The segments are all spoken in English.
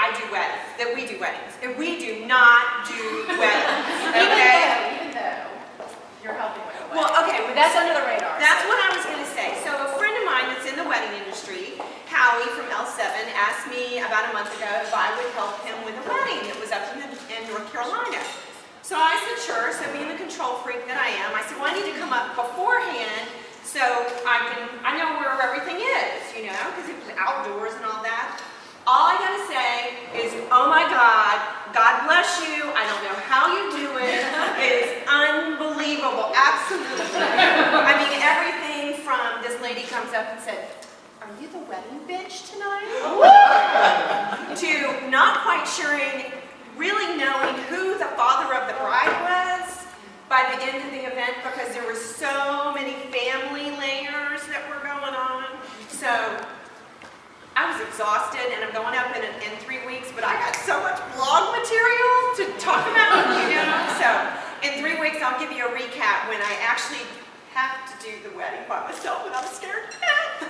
I do weddings, that we do weddings. And we do not do weddings, okay? Even though you're helping with a wedding. Well, okay. But that's under the radar. That's what I was going to say. So a friend of mine that's in the wedding industry, Howie from L7, asked me about a month ago if I would help him with a wedding that was up in North Carolina. So I said, sure. So being the control freak that I am, I said, well, I need to come up beforehand so I know where everything is, you know, because it was outdoors and all that. All I got to say is, oh my God, God bless you. I don't know how you do it. It is unbelievable, absolutely. I mean, everything from this lady comes up and said, are you the wedding bitch tonight? To not quite sure, really knowing who the father of the bride was by the end of the event, because there were so many family layers that were going on. So I was exhausted, and I'm going up in 3 weeks, but I got so much blog material to talk about, you know. So in 3 weeks, I'll give you a recap when I actually have to do the wedding by myself, and I'm scared to death.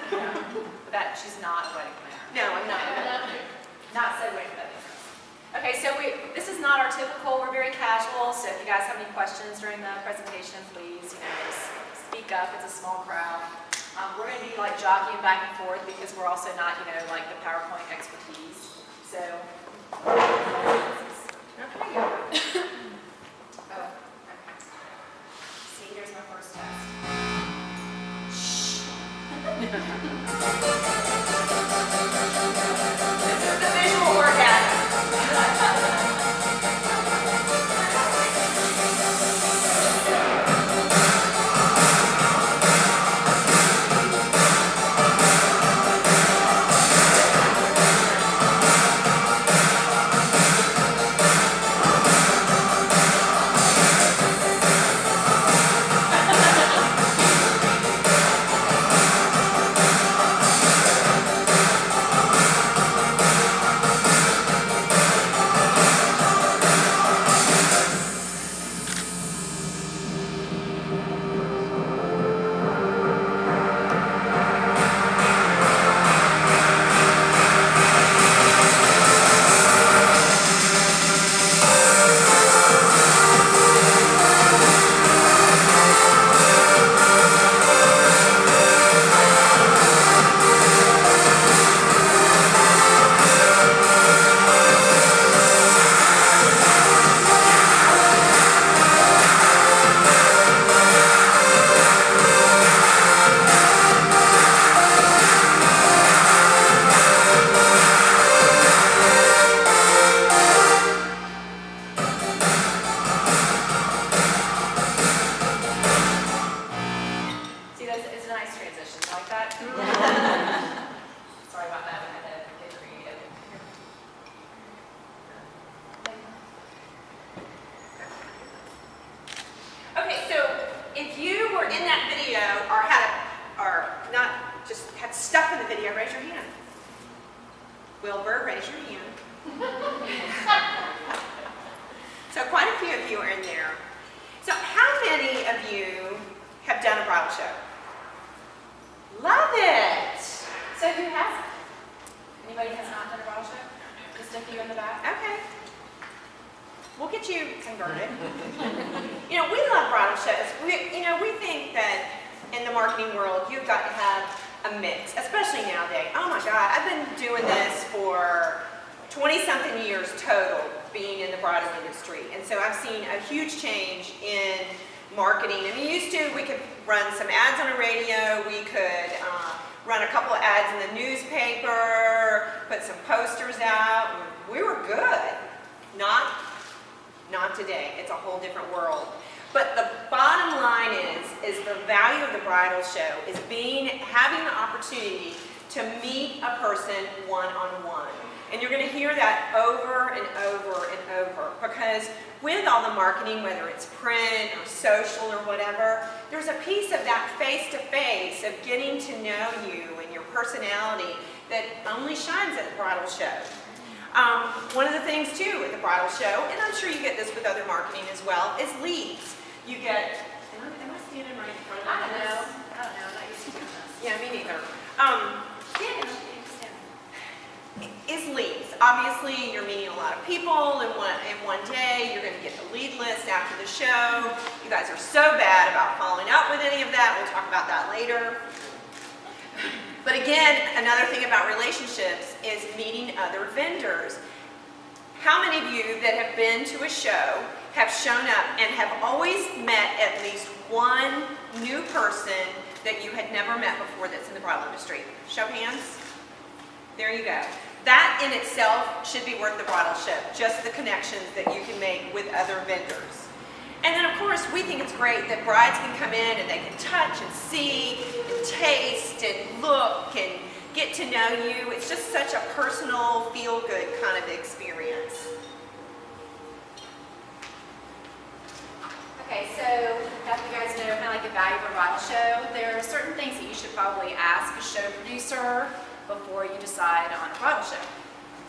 That she's not a wedding planner. No, I'm not. Not segue to that. Okay, so this is not our typical, we're very casual, so if you guys have any questions during the presentation, please, just speak up. It's a small crowd. We're going to be like jockeying back and forth because we're also not, like the PowerPoint expertise. So, okay. Oh, okay. See, here's my first test. Shh. This is the visual orgasm. So quite a few of you are in there. So how many of you have done a bridal show? Love it! So who hasn't? Anybody has not done a bridal show? Just a few in the back? Okay. We'll get you converted. We love bridal shows. We think that in the marketing world, you've got to have a mix, especially nowadays. Oh my God, I've been doing this for 20-something years total, being in the bridal industry. And so I've seen a huge change in marketing. I mean, we could run some ads on the radio, we could run a couple of ads in the newspaper, put some posters out. We were good. Not today. It's a whole different world. But the bottom line is the value of the bridal show is having the opportunity to meet a person one-on-one. And you're going to hear that over and over and over, because with all the marketing, whether it's print or social or whatever, there's a piece of that face-to-face of getting to know you and your personality that only shines at the bridal show. One of the things too at the bridal show, and I'm sure you get this with other marketing as well, is leads. You get, am I standing right in front of I don't know. I'm not used to doing this. Yeah, me neither. Is leads. obviously you're meeting a lot of people in one day. You're going to get the lead list after the show. You guys are so bad about following up with any of that. We'll talk about that later. But again, another thing about relationships is meeting other vendors. How many of you that have been to a show have shown up and have always met at least one new person that you had never met before that's in the bridal industry? Show hands. There you go. That in itself should be worth the bridal show, just the connections that you can make with other vendors. And then of course, we think it's great that brides can come in and they can touch and see and taste and look and get to know you. It's just such a personal, feel-good kind of experience. Okay, so after you guys know kind of like the value of a bridal show, there are certain things that you should probably ask a show producer before you decide on a bridal show.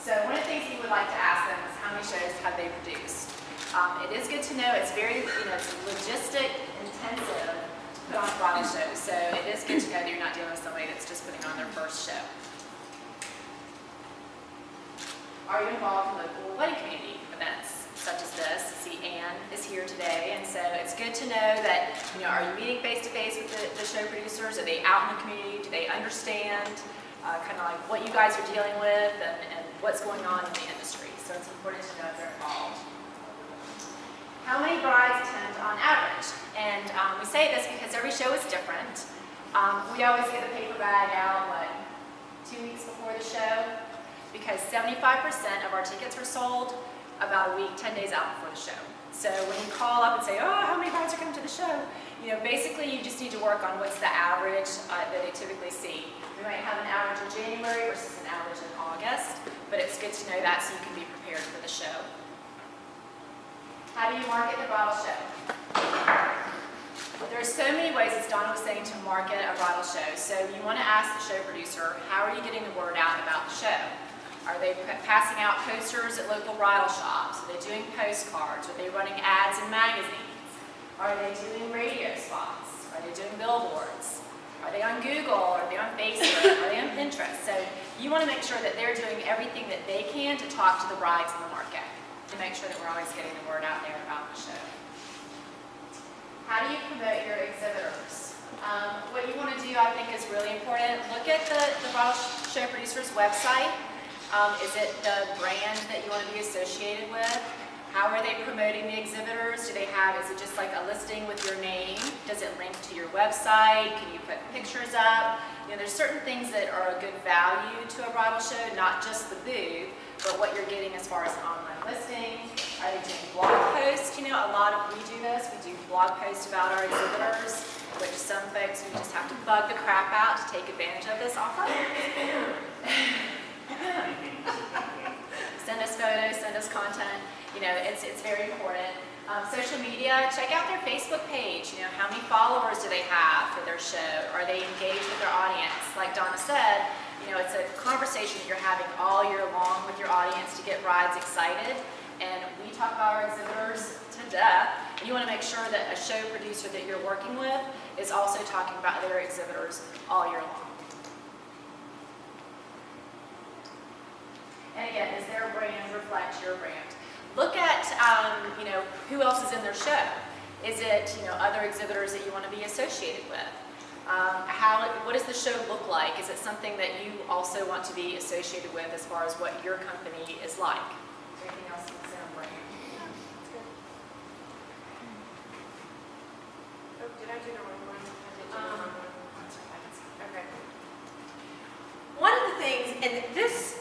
So one of the things you would like to ask them is how many shows have they produced? It is good to know it's very, it's logistic intensive to put on a bridal show. So it is good to know that you're not dealing with somebody that's just putting on their first show. Are you involved in local wedding community events such as this? See, Anne is here today, and so it's good to know that, are you meeting face to face with the show producers? Are they out in the community? Do they understand kind of like what you guys are dealing with and what's going on in the industry? So it's important to know if they're involved. How many brides attend on average? And we say this because every show is different. We always get the paper bag out, 2 weeks before the show? Because 75% of our tickets are sold about a week, 10 days out before the show. So when you call up and say, oh, how many brides are coming to the show? Basically you just need to work on what's the average that they typically see. We might have an average in January versus an average in August, but it's good to know that so you can be prepared for the show. How do you market the bridal show? There are so many ways, as Donna was saying, to market a bridal show. So you want to ask the show producer, how are you getting the word out about the show? Are they passing out posters at local bridal shops? Are they doing postcards? Are they running ads in magazines? Are they doing radio spots? Are they doing billboards? Are they on Google? Are they on Facebook? Are they on Pinterest? So you want to make sure that they're doing everything that they can to talk to the brides in the market, to make sure that we're always getting the word out there about the show. How do you promote your exhibitors? What you want to do, I think, is really important. Look at the bridal show producer's website. Is it the brand that you want to be associated with? How are they promoting the exhibitors? Is it just like a listing with your name? Does it link to your website? Can you put pictures up? There's certain things that are a good value to a bridal show, not just the booth, but what you're getting as far as an online listing. Are they doing blog posts? We do this. We do blog posts about our exhibitors, which some folks, we just have to bug the crap out to take advantage of this offer. Send us photos, send us content. It's very important. Social media, check out their Facebook page. How many followers do they have for their show? Are they engaged with their audience? Like Donna said, it's a conversation that you're having all year long with your audience to get brides excited. And we talk about our exhibitors to death. And you want to make sure that a show producer that you're working with is also talking about their exhibitors all year long. And again, does their brand reflect your brand? Look at, who else is in their show. Is it, other exhibitors that you want to be associated with? What does the show look like? Is it something that you also want to be associated with as far as what your company is like? Is there anything else you want to say on brand? Yeah, that's good. Oh, did I do the wrong one? I did do the wrong one. Okay. One of the things, and this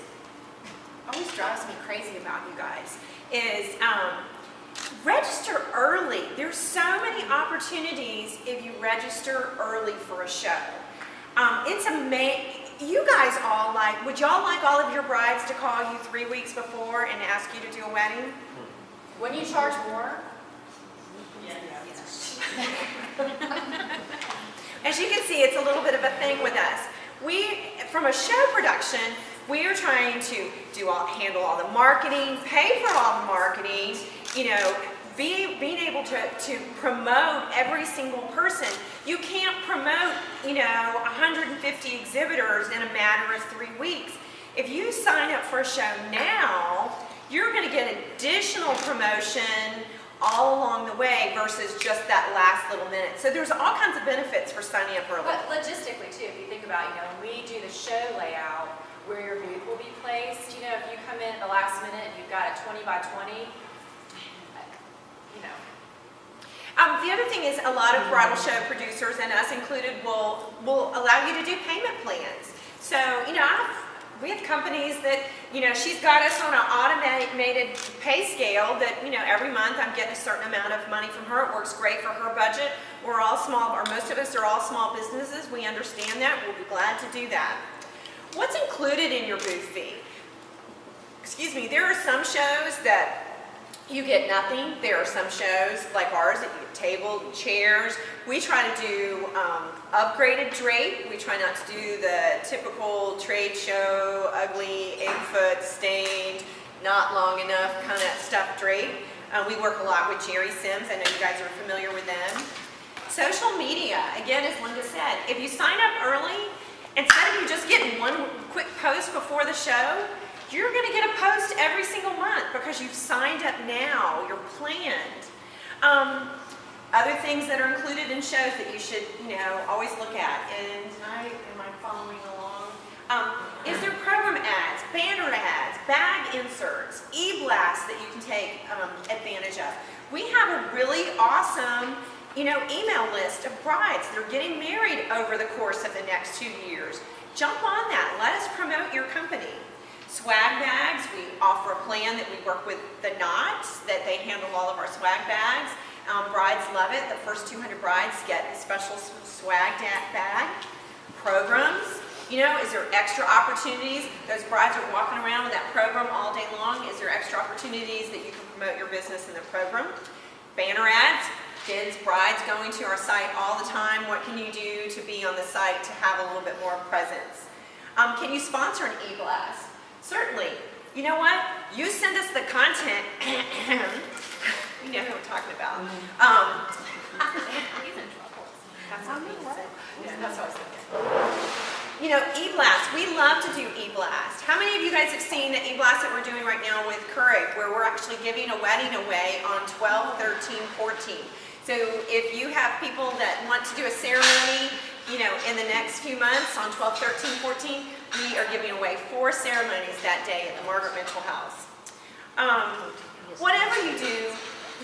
always drives me crazy about you guys, is register early. There's so many opportunities if you register early for a show. It's amazing. You guys all would y'all like all of your brides to call you 3 weeks before and ask you to do a wedding? Wouldn't you charge more? Yes. As you can see, it's a little bit of a thing with us. From a show production, we are trying to handle all the marketing, pay for all the marketing, being able to promote every single person. You can't promote, 150 exhibitors in a matter of 3 weeks. If you you sign up for a show now, you're going to get additional promotion all along the way versus just that last little minute. So there's all kinds of benefits for signing up early. But logistically too, if you think about, when we do the show layout, where your booth will be placed, if you come in at the last minute and you've got a 20 by 20, The other thing is a lot of bridal show producers, and us included, will allow you to do payment plans. So, we have companies that, she's got us on an automated pay scale that, every month I'm getting a certain amount of money from her. It works great for her budget. We're all small, or most of us are all small businesses. We understand that. We'll be glad to do that. What's included in your booth fee? Excuse me, there are some shows that you get nothing. There are some shows like ours that you get tables and chairs. We try to do upgraded drape. We try not to do the typical trade show, ugly, 8-foot, stained, not long enough kind of stuff drape. We work a lot with Jerry Sims. I know you guys are familiar with them. Social media, again, as Linda said, if you sign up early, instead of you just getting one quick post before the show, you're going to get a post every single month because you've signed up now, you're planned. Other things that are included in shows that you should, always look at. And am I following along? Is there program ads, banner ads, bag inserts, e-blasts that you can take advantage of? We have a really awesome, email list of brides that are getting married over the course of the next 2 years. Jump on that. Let us promote your company. Swag bags, we offer a plan that we work with the Knots, that they handle all of our swag bags. Brides love it. The first 200 brides get a special swag bag. Programs, is there extra opportunities? Those brides are walking around with that program all day long. Is there extra opportunities that you can promote your business in the program? Banner ads, kids, brides going to our site all the time. What can you do to be on the site to have a little bit more presence? Can you sponsor an e-blast? Certainly. You know what? You send us the content. You know who we're talking about. He's in trouble. That's on me, right? Yeah, that's what I was thinking. E-blast. We love to do e-blast. How many of you guys have seen the e-blast that we're doing right now with Keurig, where we're actually giving a wedding away on 12, 13, 14? So if you have people that want to do a ceremony, in the next few months on 12, 13, 14, we are giving away 4 ceremonies that day at the Margaret Mitchell House. Whatever you do,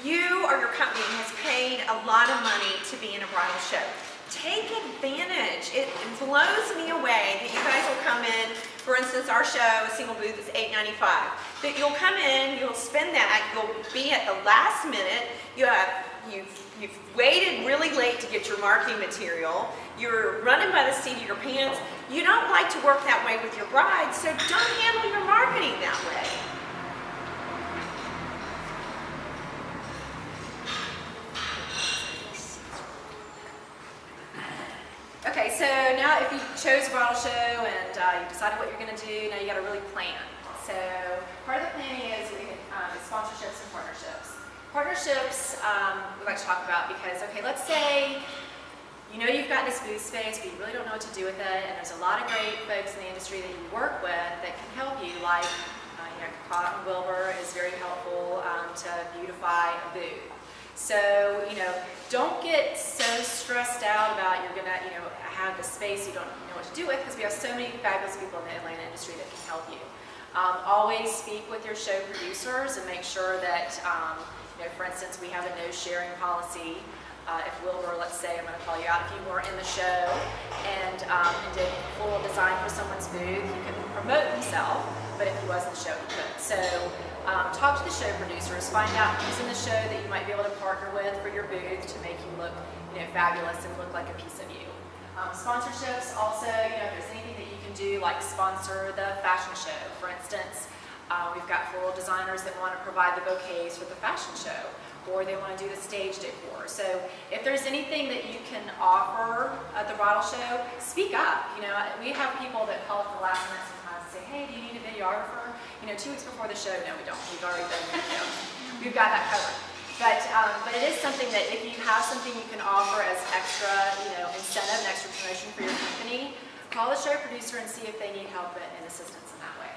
you or your company has paid a lot of money to be in a bridal show. Take advantage. It blows me away that you guys will come in. For instance, our show, a single booth, is $8.95. That you'll come in, you'll spend that, you'll be at the last minute. You've waited really late to get your marketing material. You're running by the seat of your pants. You don't like to work that way with your bride, so don't handle your marketing that way. Okay, so now if you chose a bridal show and you decided what you're going to do, now you got to really plan. So part of the planning is sponsorships and partnerships. Partnerships we like to talk about because, let's say you've got this booth space, but you really don't know what to do with it, and there's a lot of great folks in the industry that you work with that can help you, like Cotton Wilbur is very helpful to beautify a booth. So, don't get so stressed out about you're going to, have the space you don't know what to do with, because we have so many fabulous people in the Atlanta industry that can help you. Always speak with your show producers and make sure that, for instance, we have a no sharing policy. If Wilbur, let's say, I'm going to call you out, if you weren't in the show and did a full design for someone's booth, you can promote himself, but if he was in the show, he couldn't. So talk to the show producers, find out who's in the show that you might be able to partner with for your booth to make you look fabulous and look like a piece of you. Sponsorships also, if there's anything that you can do, like sponsor the fashion show. For instance, we've got floral designers that want to provide the bouquets for the fashion show, or they want to do the stage decor. So if there's anything that you can offer at the bridal show, speak up. We have people that call at the last minute sometimes and say, hey, do you need a videographer? 2 weeks before the show, no, we don't. We've already done, we've got that covered. But it is something that if you have something you can offer as extra, incentive and extra promotion for your company, call the show producer and see if they need help and assistance in that way.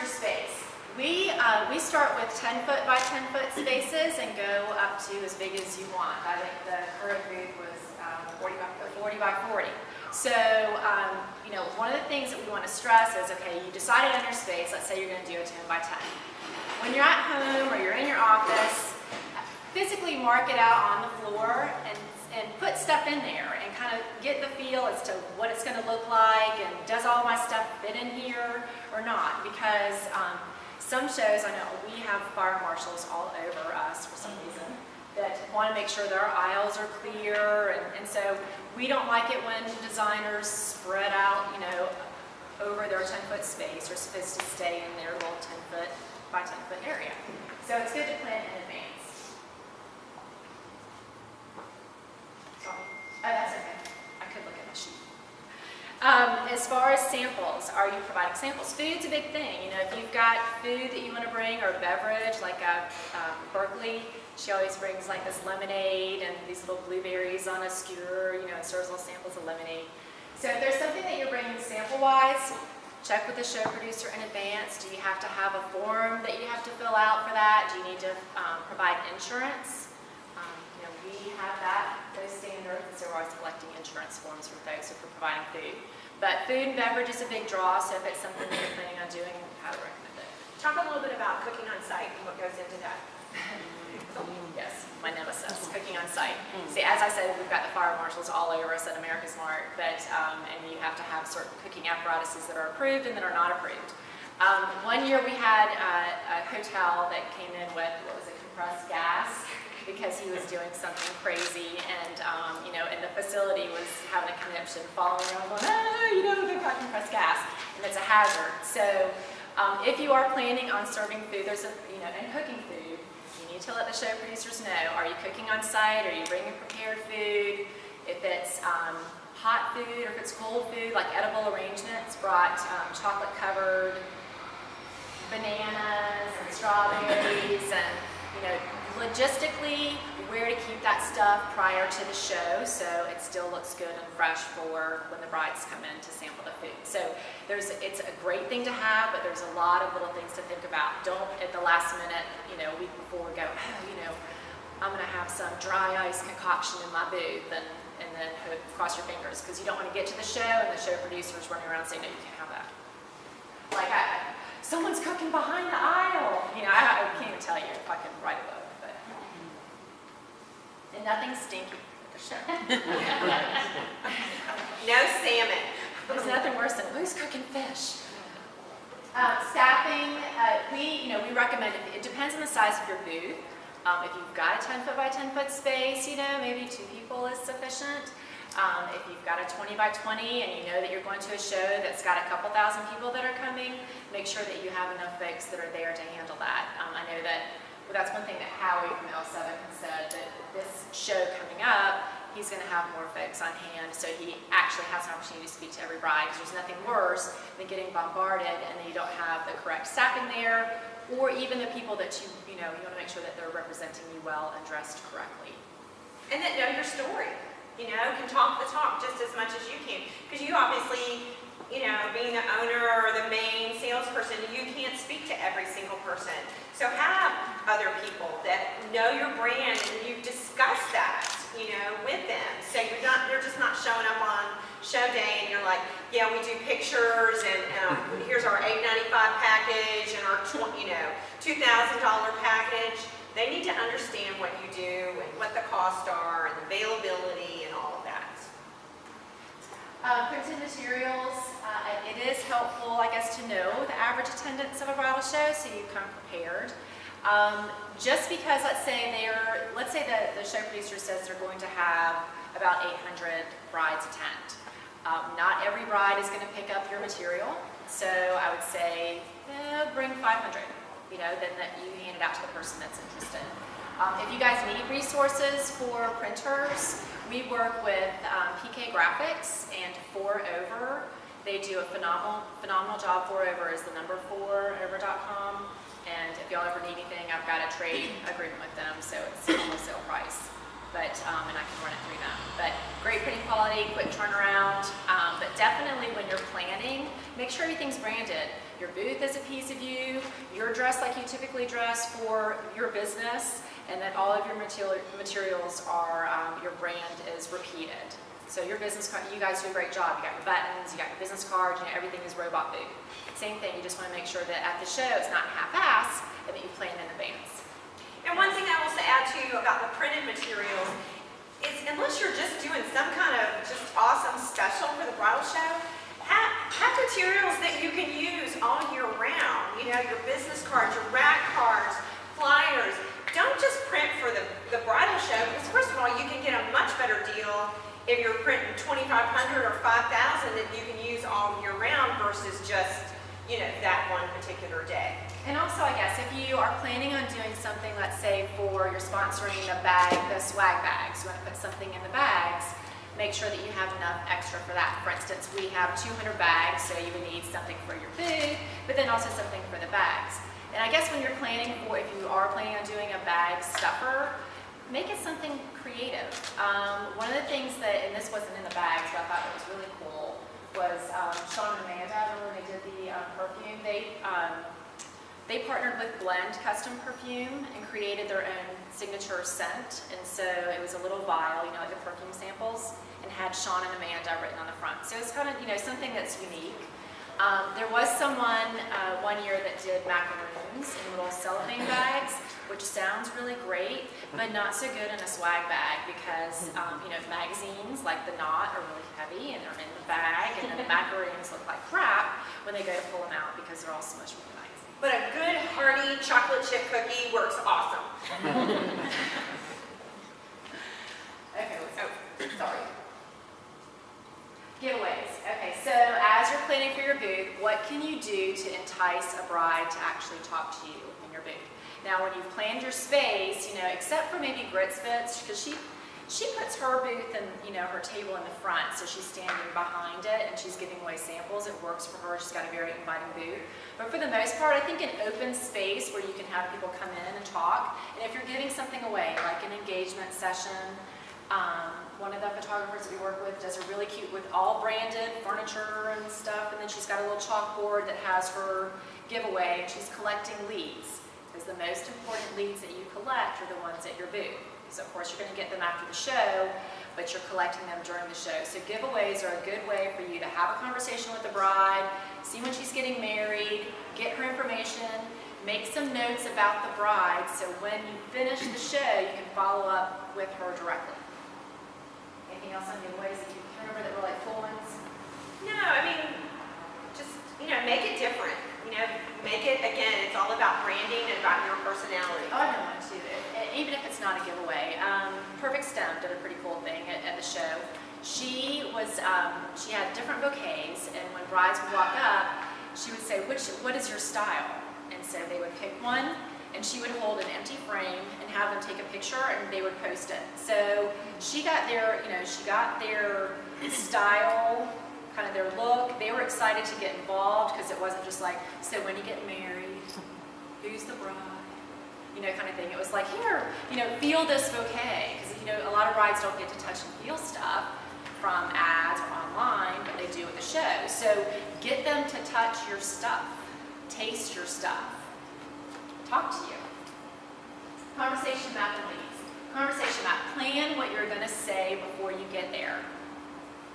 your space? We start with 10 foot by 10 foot spaces and go up to as big as you want. I think the current booth was 40 by 40. So, you know, one of the things that we want to stress is, okay, you decided on your space. Let's say you're going to do a 10 by 10. When you're at home or you're in your office, physically mark it out on the floor and put stuff in there and kind of get the feel as to what it's going to look like and does all my stuff fit in here or not. Because some shows, I know we have fire marshals all over us for some reason that want to make sure that our aisles are clear, and so we don't like it when designers spread out, you know, over their 10-foot space. They're supposed to stay in their little 10-foot by 10-foot area. So it's good to plan in advance. Sorry. Oh, that's okay. I could look at my sheet. As far as samples, are you providing samples? Food's a big thing. You know, if you've got food that you want to bring or a beverage, like Berkeley, she always brings like this lemonade and these little blueberries on a skewer, you know, and serves little samples of lemonade. So if there's something that you're bringing sample-wise, check with the show producer in advance. Do you have to have a form that you have to fill out for that? Do you need to provide insurance? You know, we have those standards, and so we're always collecting insurance forms from folks if we're providing food. But food and beverage is a big draw, so if it's something that you're planning on doing, I would highly recommend it. Talk a little bit about cooking on site and what goes into that. Yes, my nemesis, cooking on site. See, as I said, we've got the fire marshals all over us at America's Mart, but and you have to have certain cooking apparatuses that are approved and that are not approved. One year we had a hotel that came in with, what was it, compressed gas, because he was doing something crazy, and you know, and the facility was having a conniption, following around, going, you know, they've got compressed gas, and it's a hazard. So if you are planning on serving food, there's a, you know, and cooking food, you need to let the show producers know, are you cooking on site, are you bringing prepared food? If it's hot food or if it's cold food, like edible arrangements, brought chocolate covered bananas and strawberries, and you know, logistically where to keep that stuff prior to the show so it still looks good and fresh for when the brides come in to sample the food. So it's a great thing to have, but there's a lot of little things to think about. Don't at the last minute, you know, a week before, go, oh, you know, I'm going to have some dry ice concoction in my booth, and then cross your fingers, because you don't want to get to the show and the show producer's running around saying, no, you can't have that. Like, someone's cooking behind the aisle. You know, I can't even tell you if I can write a book, but. And nothing's stinky at the show. No salmon. There's nothing worse than, who's cooking fish? Staffing, we recommend, it depends on the size of your booth. If you've got a 10-foot by 10-foot space, you know, maybe 2 people is sufficient. If you've got a 20 by 20 and you know that you're going to a show that's got a couple thousand people that are coming, make sure that you have enough folks that are there to handle that. I know that, well, that's one thing that Howie from L7 has said, that this show coming up, he's going to have more folks on hand, so he actually has an opportunity to speak to every bride, because there's nothing worse than getting bombarded and then you don't have the correct staffing there, or even the people that you want to make sure that they're representing you well and dressed correctly. And that know your story, you know, can talk the talk just as much as you can. Because you obviously, you know, being the owner or the main salesperson, you can't speak to every single person. So have other people that know your brand and you've discussed that, you know, with them. So they're just not showing up on show day and you're like, yeah, we do pictures and here's our $8.95 package and our $2,000 package. They need to understand what you do and what the costs are and availability and all of that. Printed materials, it is helpful, I guess, to know the average attendance of a bridal show so you come prepared. Just because, let's say the show producer says they're going to have about 800 brides attend. Not every bride is going to pick up your material, so I would say bring 500. You know, then that you hand it out to the person that's interested. If you guys need resources for printers, we work with PK Graphics and 4over. They do a phenomenal job. 4over is the number 4over.com. And if y'all ever need anything, I've got a trade agreement with them, so it's a wholesale price. But and I can run it through them. But great printing quality, quick turnaround. But definitely when you're planning, make sure everything's branded. Your booth is a piece of you, you're dressed like you typically dress for your business, and that all of your materials are, your brand is repeated. So your business card, you guys do a great job. You got your buttons, you got your business cards, everything is robot boot. Same thing, you just want to make sure that at the show it's not half-ass and that you plan in advance. And one thing I will add to you about the printed materials is, unless you're just doing some kind of just awesome special for the bridal show, have materials that you can use all year round. Your business cards, your rack cards, flyers. Don't just print for the bridal show, because first of all, you can get a much better deal if you're printing 2,500 or 5,000 that you can use all year round versus just, that one particular day. And also, I guess, if you are planning on doing something, let's say for you're sponsoring the swag bags, you want to put something in the bags, make sure that you have enough extra for that. For instance, we have 200 bags, so you would need something for your booth, but then also something for the bags. And I guess when you're planning for, if you are planning on doing a bag stuffer, make it something creative. One of the things that, and this wasn't in the bags, but I thought it was really cool, was Sean and Amanda, when they did the perfume, they partnered with Blend Custom Perfume and created their own signature scent. And so it was a little vial, like the perfume samples, and had Sean and Amanda written on the front. So it's kind of, something that's unique. There was someone one year that did macaroons in little cellophane bags, which sounds really great, but not so good in a swag bag because, magazines like The Knot are really heavy and they're in the bag, and then the macaroons look like crap when they go to pull them out because they're all smushed with the magazine. But a good hearty chocolate chip cookie works awesome. Okay, sorry. Giveaways. Okay, so as you're planning for your booth, what can you do to entice a bride to actually talk to you in your booth? Now, when you've planned your space, except for maybe Grits Bits, because she puts her booth and her table in the front, so she's standing behind it and she's giving away samples. It works for her. She's got a very inviting booth. But for the most part, I think an open space where you can have people come in and talk. And if you're giving something away, like an engagement session, one of the photographers that we work with does a really cute with all branded furniture and stuff, and then she's got a little chalkboard that has her giveaway, and she's collecting leads. Because the most important leads that you collect are the ones at your booth. So of course you're going to get them after the show, but you're collecting them during the show. So giveaways are a good way for you to have a conversation with the bride, see when she's getting married, get her information, make some notes about the bride, so when you finish the show, you can follow up with her directly. Anything else on giveaways that you can remember that were like cool ones? No, just, make it different. Make it, again, it's all about branding and about your personality. Oh, I know one too. Even if it's not a giveaway. Perfect Stem did a pretty cool thing at the show. She had different bouquets, and when brides would walk up, she would say, what is your style? And so they would pick one, and she would hold an empty frame and have them take a picture, and they would post it. So she got their style, kind of their look. They were excited to get involved because it wasn't just like, so when you get married, who's the bride? Kind of thing. It was like, here, feel this bouquet. Because, a lot of brides don't get to touch and feel stuff from ads or online, but they do at the show. So get them to touch your stuff, taste your stuff, talk to you. Conversation map and leads. Conversation map. Plan what you're going to say before you get there.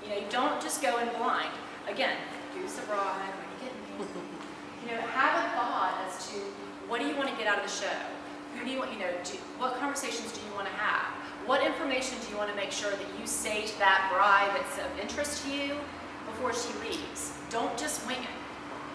You don't just go in blind. Again, who's the bride, when you get married. Have a thought as to what do you want to get out of the show? Who do you want, what conversations do you want to have? What information do you want to make sure that you say to that bride that's of interest to you before she leaves? Don't just wing it.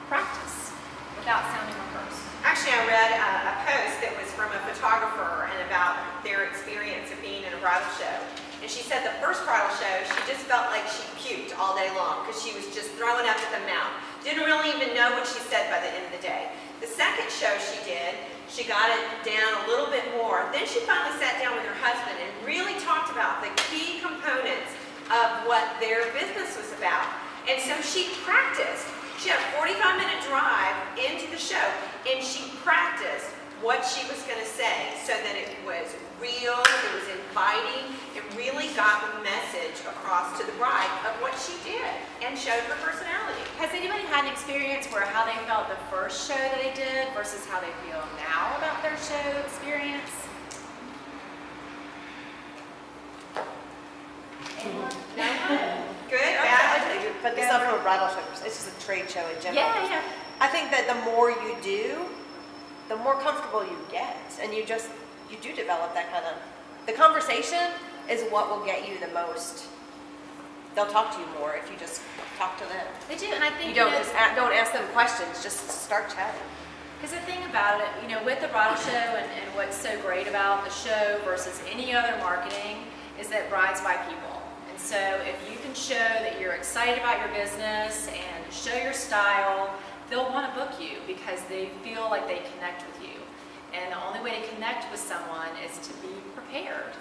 Practice without sounding rehearsed. Actually, I read a post that was from a photographer and about their experience of being in a bridal show. And she said the first bridal show, she just felt like she puked all day long because she was just throwing up at the mouth. Didn't really even know what she said by the end of the day. The second show she did, she got it down a little bit more. Then she finally sat down with her husband and really talked about the key components of what their business was about. And so she practiced. She had a 45-minute drive into the show, and she practiced what she was going to say so that it was real, it was inviting, it really got the message across to the bride of what she did and showed her personality. Has anybody had had an experience where how they felt the first show that they did versus how they feel now about their show experience? Anyone? No one? Good, I bad? like to put this up from a bridal show. It's just a trade show in general. Yeah, yeah. I think that the more you do, the more comfortable you get, and you do develop that kind of. The conversation is what will get you the most. They'll talk to you more if you just talk to them. They do, and I think You don't don't ask them questions. Just start chatting. because the thing about it, with the bridal show and what's so great about the show versus any other marketing is that brides buy people. And so if you can show that you're excited about your business and show your style, they'll want to book you because they feel like they connect with you. And the only way to connect with someone is to be prepared.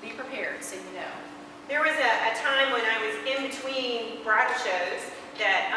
Be prepared so you know. There was a time when I was in between bridal shows that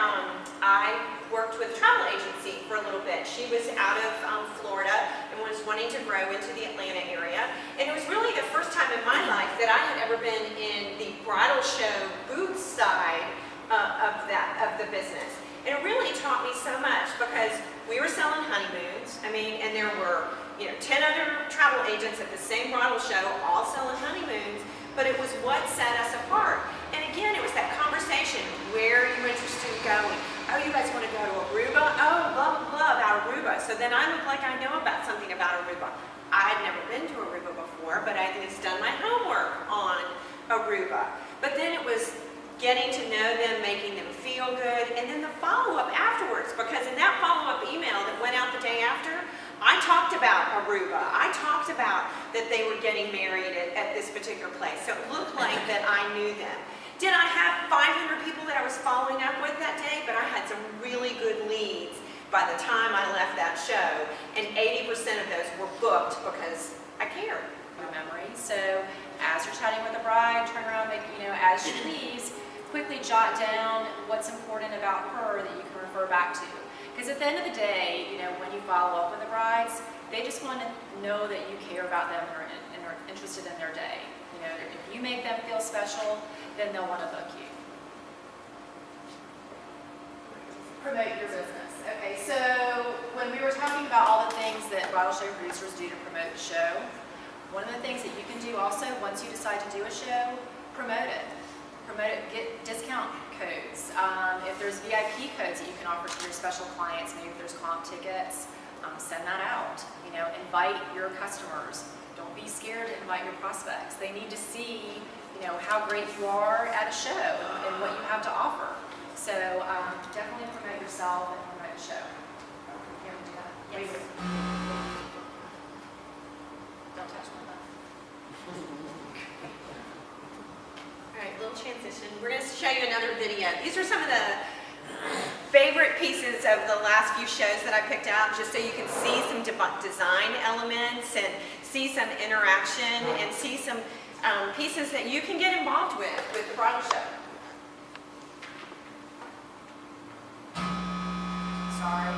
I worked with a travel agency for a little bit. She was out of Florida and was wanting to grow into the Atlanta area. And it was really the first time in my life that I had ever been in the bridal show booth side of the business. And it really taught me so much because we were selling honeymoons. And there were 10 other travel agents at the same bridal show all selling honeymoons. But it was what set us apart. And again, it was that conversation. Where are you interested in going? Oh, you guys want to go to Aruba? Oh, blah, blah, blah, about Aruba. So then I look like I know about something about Aruba. I'd never been to Aruba before, but I had just done my homework on Aruba. But then it was getting to know them, making them feel good, and then the follow-up afterwards. Because in that follow-up email that went out the day after, I talked about Aruba. I talked about that they were getting married at this particular place. So it looked like that I knew them. Did I have 500 people that I was following up with that day? But I had some really good leads by the time I left that show. And 80% of those were booked because I cared. Your memory. So as you're chatting with the bride, turn around, as she leaves, quickly jot down what's important about her that you can refer back to. Because at the end of the day, when you follow up with the brides, they just want to know that you care about them and are interested in their day. If you make them feel special, then they'll want to book you. Promote your business. Okay, so when we were talking about all the things that bridal show producers do to promote the show, one of the things that you can do also, once you decide to do a show, promote it. Promote it, get discount codes. If there's VIP codes that you can offer to your special clients, maybe if there's comp tickets, send that out. Invite your customers. Don't be scared to invite your prospects. They need to see, how great you are at a show and what you have to offer. So definitely promote yourself and promote the show. You want to do that? Yes. Don't touch my left. All right, little transition. We're going to show you another video. These are some of the favorite pieces of the last few shows that I picked out, just so you can see some design elements and see some interaction and see some pieces that you can get involved with the bridal show. Sorry.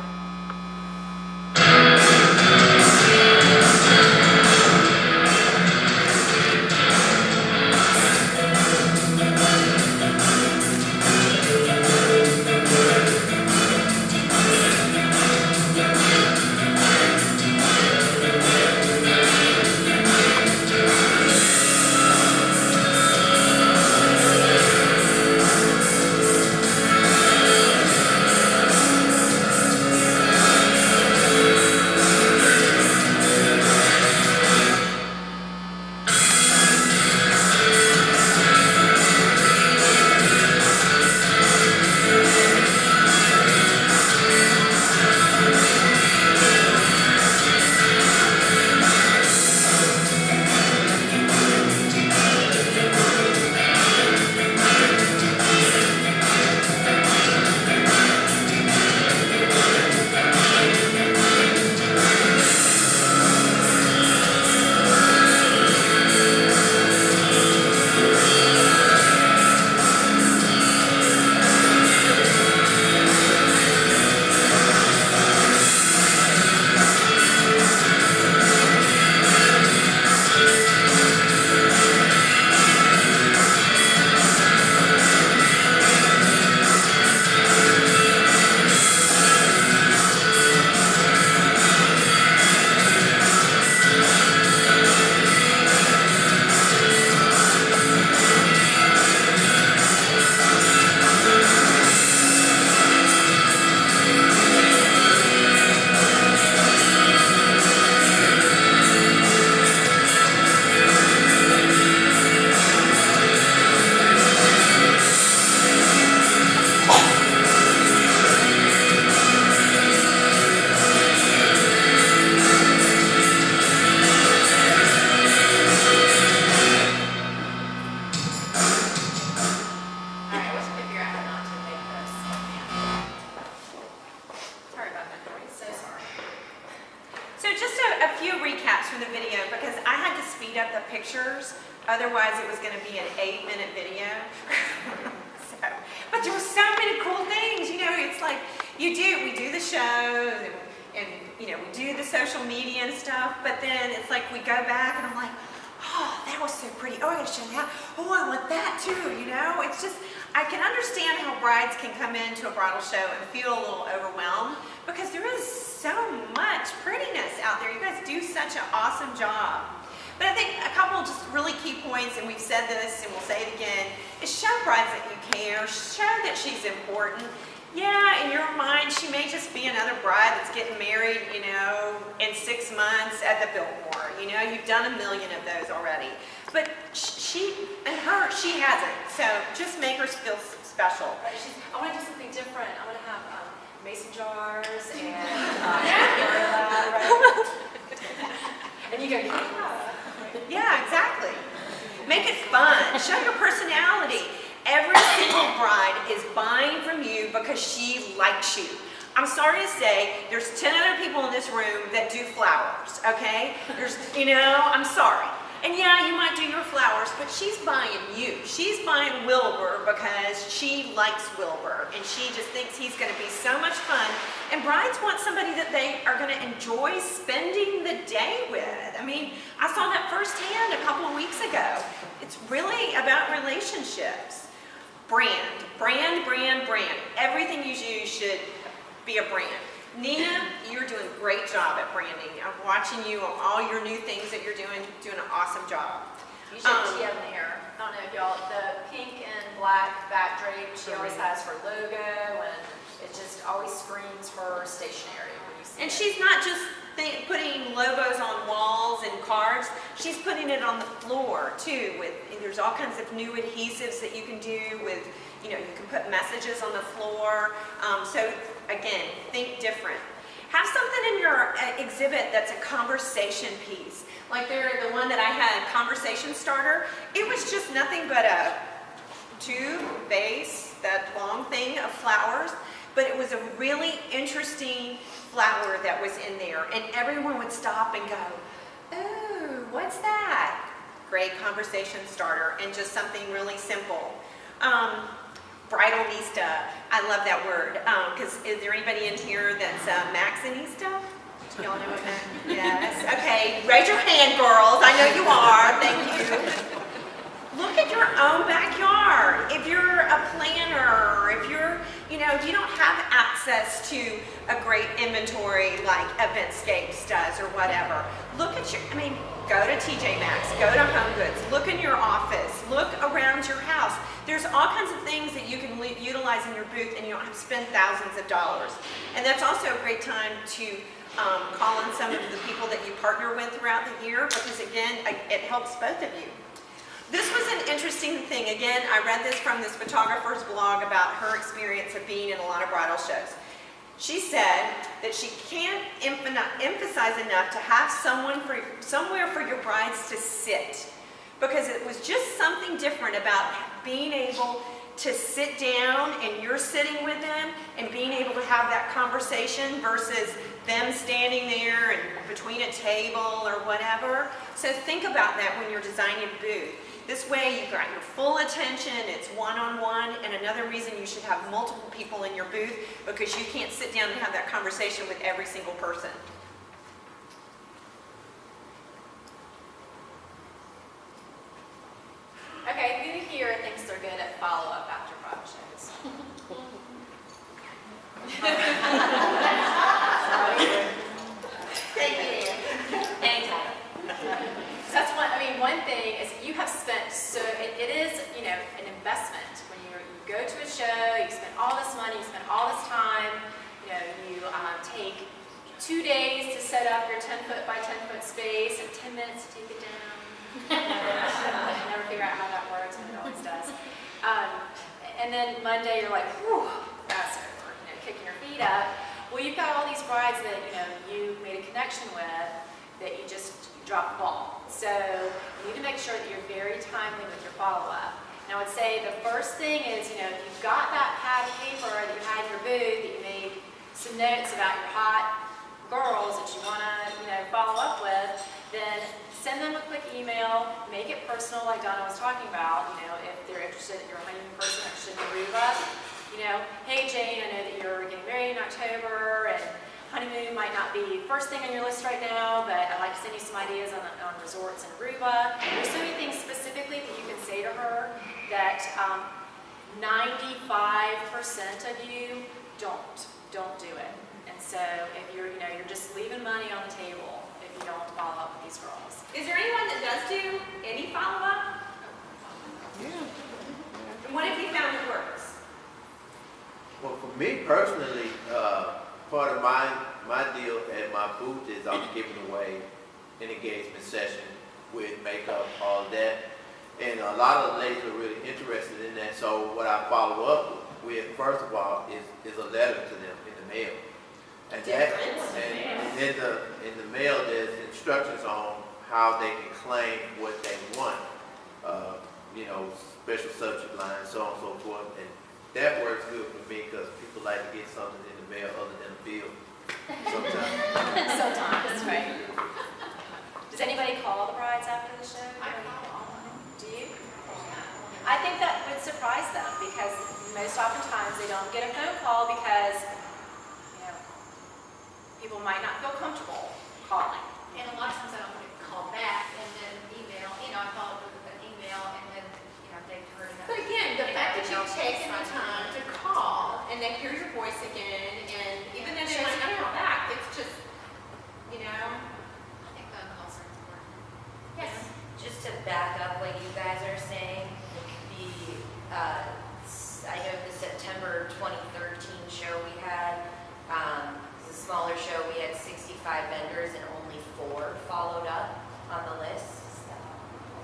from the video because I had to speed up the pictures. Otherwise, it was going to be an 8-minute video. But there were so many cool things. You know, it's like we do the shows and you know, we do the social media and stuff. But then it's like we go back and I'm like, oh, that was so pretty. Oh, I gotta show that. Oh, I want that too. You know, it's just I can understand how brides can come into a bridal show and feel a little overwhelmed because there is so much prettiness out there. You guys do such an awesome job. But I think a couple just really key points, and we've said this and we'll say it again, is show brides that you care, show that she's important. Yeah, in your mind, she may just be another bride that's getting married, you know, in 6 months at the Biltmore. You know, you've done 1 million of those already. But she hasn't. So just make her feel special. I want to do something different. I want to have mason jars and and you go, Yeah, exactly. Make it fun. Show your personality. Every single bride is buying from you because she likes you. I'm sorry to say, there's 10 other people in this room that do flowers, okay? I'm sorry. And yeah, you might do your flowers, but she's buying you. She's buying Wilbur because she likes Wilbur, and she just thinks he's going to be so much fun. And brides want somebody that they are going to enjoy spending the day with. I mean, I saw that firsthand a couple of weeks ago. It's really about relationships. Brand. Everything you do should be a brand. Nina, you're doing a great job at branding. I'm watching you on all your new things that you're doing an awesome job. you should tee up in the hair. I don't know if y'all, the pink and black back drape she always has her logo, and it just always screams her stationery when you see And it. she's not just putting logos on walls and cards. She's putting it on the floor too. There's all kinds of new adhesives that you can do with, you can put messages on the floor. So again, think different. Have something in your exhibit that's a conversation piece. Like the one that I had, conversation starter. It was just nothing but a tube, vase, that long thing of flowers. But it was a really interesting flower that was in there. And everyone would stop and go, oh, what's that? Great conversation starter, and just something really simple. Bridalista, I love that word. Because is there anybody in here that's Maxinista? Do y'all know what that? Yes. Okay, raise your hand, girls. I know you are. Thank you. Look at your own backyard. If you're a planner, if you don't have access to a great inventory like Eventscapes does or whatever, go to TJ Maxx, go to Home Goods, look in your office, look around your house. There's all kinds of things that you can utilize in your booth, and you don't have to spend thousands of dollars. And that's also a great time to call in some of the people that you partner with throughout the year, because again, it helps both of you. This was an interesting thing. Again, I read this from this photographer's blog about her experience of being in a lot of bridal shows. She said that she can't emphasize enough to have somewhere for your brides to sit, because it was just something different about being able to sit down and you're sitting with them and being able to have that conversation versus them standing there and between a table or whatever. So think about that when you're designing a booth. This way you've got your full attention, it's one-on-one, and another reason you should have multiple people in your booth, because you can't sit down and have that conversation with every single person. Okay, who here thinks they're good at follow-up after bridal shows? Thank you. Anytime. So that's one thing is you have spent, it is, an investment. When you go to a show, you spend all this money, you spend all this time, you take 2 days to set up your 10-foot by 10-foot space and 10 minutes to take it down. I never figure out how that works, but it always does. And then Monday you're like, whew, that's over, kicking your feet up. Well, you've got all these brides that, you made a connection with that you just dropped the ball. So you need to make sure that you're very timely with your follow-up. Now I would say the first thing is, if you've got that pad of paper that you had in your booth, that you made some notes about your hot girls that you want to, follow up with, then make it personal, like Donna was talking about. You know, if they're interested, you're a honeymoon person interested in Aruba, you know, hey Jane, I know that you're getting married in October, and honeymoon might not be first thing on your list right now, but I'd like to send you some ideas on resorts in Aruba. There's so many things specifically that you can say to her that 95% of you don't do it. And so if you're just leaving money on the table if you don't follow up with these girls. Is there anyone that does do any follow-up? Yeah. And what have you found that works? Well, for me personally, part of my deal at my booth is I'm giving away an engagement session with makeup, all of that. And a lot of the ladies are really interested in that. So what I follow up with, first of all, is a letter to them in the mail. And in the mail, there's instructions on how they can claim what they want. Special subject line, so on and so forth. And that works good for me because people like to get something in the mail other than a bill sometimes. Sometimes, right. Does anybody call the brides after the show? I call all of them. Do you? I think that would surprise them because most oftentimes they don't get a phone call because, people might not feel comfortable calling. And a lot of times I don't want to call back and then email, I follow up with an email and then, they've heard enough. But again, the fact that you've taken the time to call and they hear your voice again, and even though they might not call back, it's just, I think phone calls are important. yes. Just to back up what you guys are saying, I know the September 2013 show we had, it was a smaller show, we had 65 vendors and only 4 followed up on the list.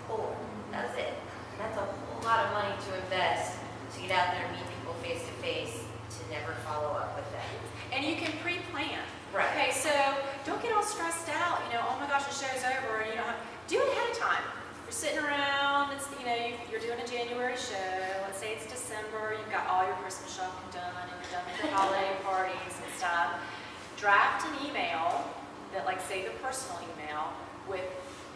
4, that's it. That's a whole lot of money to invest to get out there and meet people face to face, to never follow up with them. And you can pre-plan. Right. Okay, so don't get all stressed out, oh my gosh, the show's over, and you don't have, do it ahead of time. You're sitting around, it's, you're doing a January show, let's say it's December, you've got all your Christmas shopping done, and you're done with your holiday parties and stuff. Draft an email that, like, say the personal email with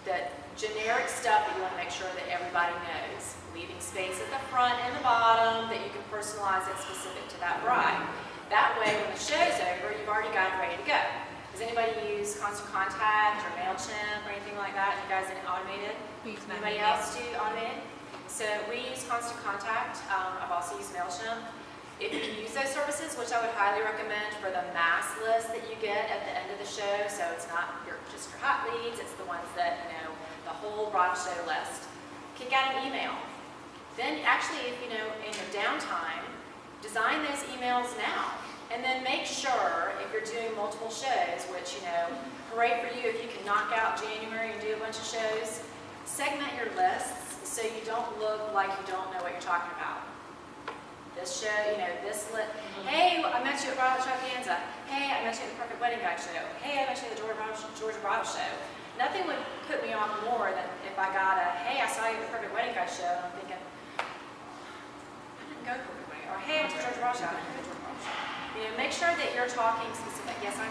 the generic stuff that you want to make sure that everybody knows, leaving space at the front and the bottom that you can personalize it specific to that bride. That way, when the show's over, you've already got it ready to go. Does anybody use Constant Contact or MailChimp or anything like that? You guys in automated? Anybody else do automated? So we use Constant Contact. I've also used MailChimp. If you use those services, which I would highly recommend for the mass list that you get at the end of the show, so it's not just your hot leads, it's the ones that, the whole bridal show list. Kick out an email. Then actually, if in your downtime, design those emails now. And then make sure, if you're doing multiple shows, which, hooray for you if you can knock out January and do a bunch of shows, segment your lists so you don't look like you don't know what you're talking about. This show, this lit, hey, I met you at Bridal Extravaganza. Hey, I met you at the Perfect Wedding Guide show. Hey, I met you at the Georgia Bridal show. Nothing would put me off more than if I got a, hey, I saw you at the Perfect Wedding Guide show, and I'm thinking, I didn't go to the Perfect Wedding, or hey, I went to Georgia Bridal show. I didn't go to Georgia Bridal show. Make sure that you're talking specific. Yes, I'm.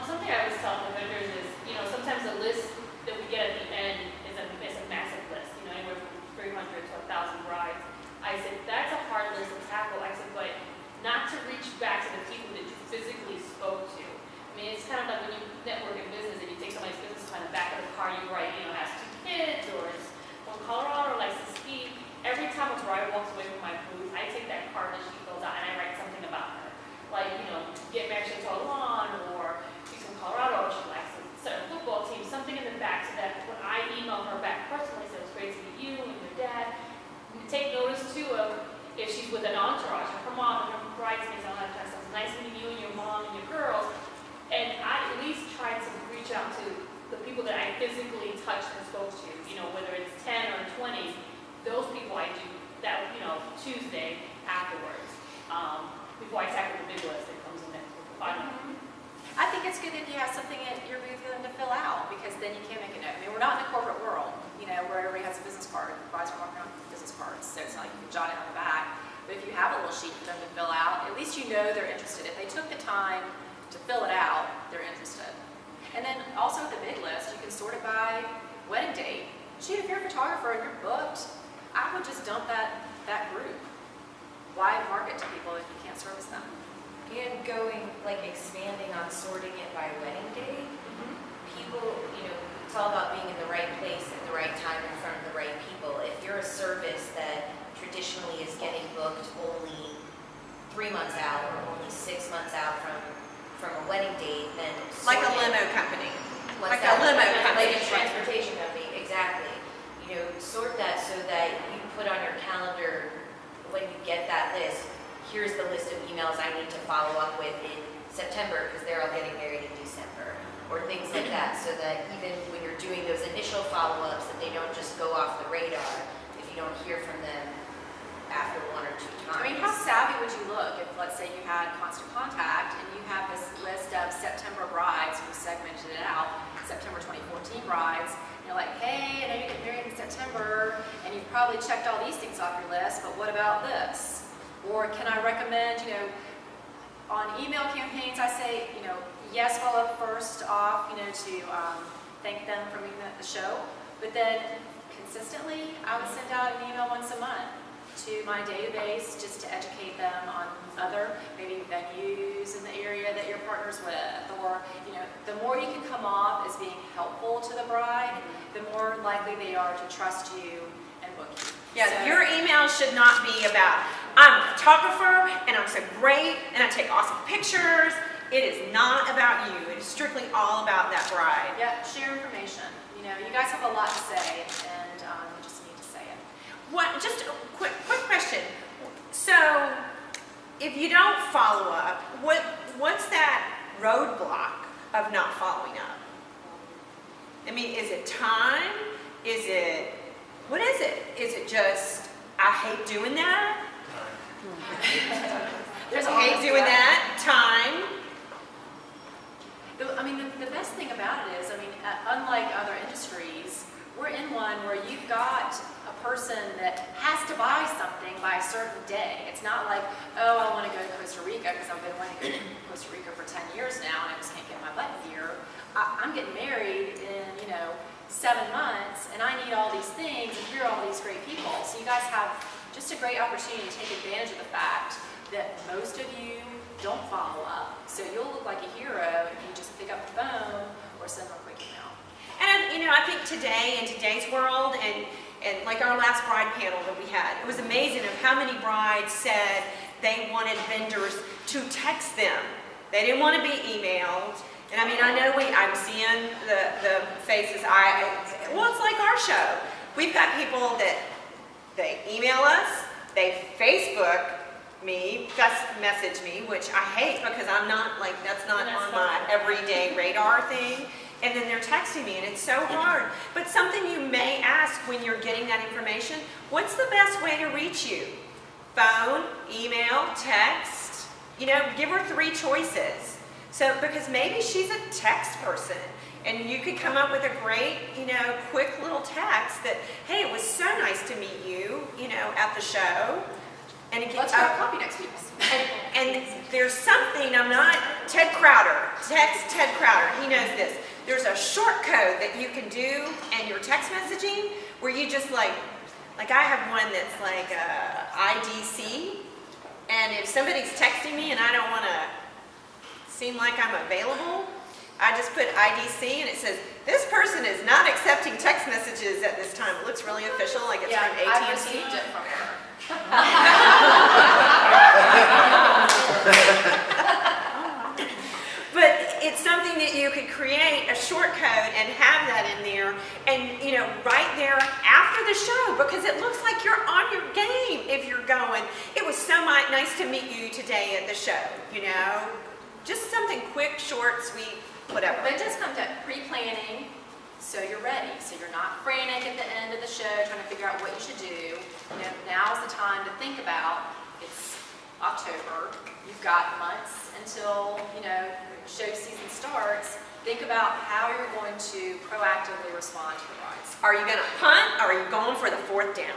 Something I always tell the vendors is, sometimes the list that we get at the end is a massive list, anywhere from 300 to 1,000 brides. I said, that's a hard list to tackle. I said, but not to reach back to the people that you physically spoke to. I mean, it's kind of like when you network in business and you take somebody's business card in the back of the car, you write, has 2 kids, or is from Colorado, or likes to ski. Every time a bride walks away from my booth, I take that card that she fills out and I write something about her. Like, get married to a lawn, or she's from Colorado, or she likes a certain football team, something in the back, so that when I email her back personally, so it's great to meet you and your dad. Take notice too of if she's with an entourage, her mom and her bridesmaids, all that kind of stuff. It's nice meeting you and your mom and your girls. And I at least try to reach out to the people that I physically touched and spoke to, whether it's 10 or 20, those people I do that, Tuesday afterwards, before I tackle the big list that comes in next week. I think it's good if you have something at your booth for them to fill out, because then you can make a note. I mean, we're not in a corporate world, where everybody has a business card. Brides are walking around with business cards, so it's not like you can jot it on the back. But if you have a little sheet for them to fill out, at least they're interested. If they took the time to fill it out, they're interested. And then also with the big list, you can sort it by wedding date. shoot, if you're a photographer and you're booked, I would just dump that group. Why market to people if you can't service them? And going, like expanding on sorting it by wedding day, people, it's all about being in the right place at the right time in front of the right people. If you're a service that traditionally is getting booked only 3 months out or only 6 months out from a wedding date, then Like a sort it. limo company. What's Like that? a limo company. Like a transportation company, exactly. Sort that so that you put on your calendar when you get that list, here's the list of emails I need to follow up with in September because they're all getting married in December, or things like that, so that even when you're doing those initial follow-ups, that they don't just go off the radar if you don't hear from them after 1 or 2 times. I mean, how savvy would you look if, let's say, you had constant contact and you have this list of September brides, you segmented it out, September 2014 brides, and you're like, hey, I know you get married in September, and you've probably checked all these things off your list, but what about this? Or can I recommend, on email campaigns, I say, yes, follow up first off, to thank them for being at the show, but then consistently, I would send out an email once a month to my database just to educate them on other maybe venues in the area that you're partners with, or the more you can come off as being helpful to the bride, the more likely they are to trust you and book you. Yeah, So- your email should not be about, I'm a photographer and I'm so great and I take awesome pictures. It is not about you. It is strictly all about that bride. Yeah, share information. You guys have a lot to say, and you just need to say it. Just a quick question. So, if you don't follow up, what's that roadblock of not following up? I mean, is it time? What is it? Is it just, I hate doing that? There's I hate doing that. Time? The best thing about it is, unlike other industries, we're in one where you've got a person that has to buy something by a certain day. It's not like, oh, I want to go to Costa Rica because I've been wanting to go to Costa Rica for 10 years now and I just can't get my butt here. I'm getting married in, 7 months and I need all these things and here are all these great people. So you guys have just a great opportunity to take advantage of the fact that most of you don't follow up. So you'll look like a hero if you just pick up the phone or send them a quick email. And I think today, in today's world, and like our last bride panel that we had, it was amazing of how many brides said they wanted vendors to text them. They didn't want to be emailed. And I know I'm seeing the faces. Well, it's like our show. We've got people that they email us, they Facebook me, message me, which I hate because I'm not that's not on my everyday radar thing. And then they're texting me and it's so hard. But something you may ask when you're getting that information, what's the best way to reach you? Phone, email, text, give her 3 choices. So, because maybe she's a text person and you could come up with a great, quick little text that, hey, it was so nice to meet you, at the show. And it Let's grab coffee next week. And there's something, Ted Crowder, text Ted Crowder, he knows this. There's a short code that you can do in your text messaging where you just like I have one that's like IDC, and if somebody's texting me and I don't want to seem like I'm available, I just put IDC and it says, this person is not accepting text messages at this time. It looks really official, like it's from AT&T. I've received it from her. But it's something that you could create a short code and have that in there and, right there after the show, because it looks like you're on your game if you're going, it was so nice to meet you today at the show, just something quick, short, sweet, whatever. But it does come to pre-planning, so you're ready. So you're not frantic at the end of the show trying to figure out what you should do. Now's the time to think about. It's October. You've got months until, show season starts. Think about how you're going to proactively respond to the brides. Are you going to punt or are you going for the 4th down?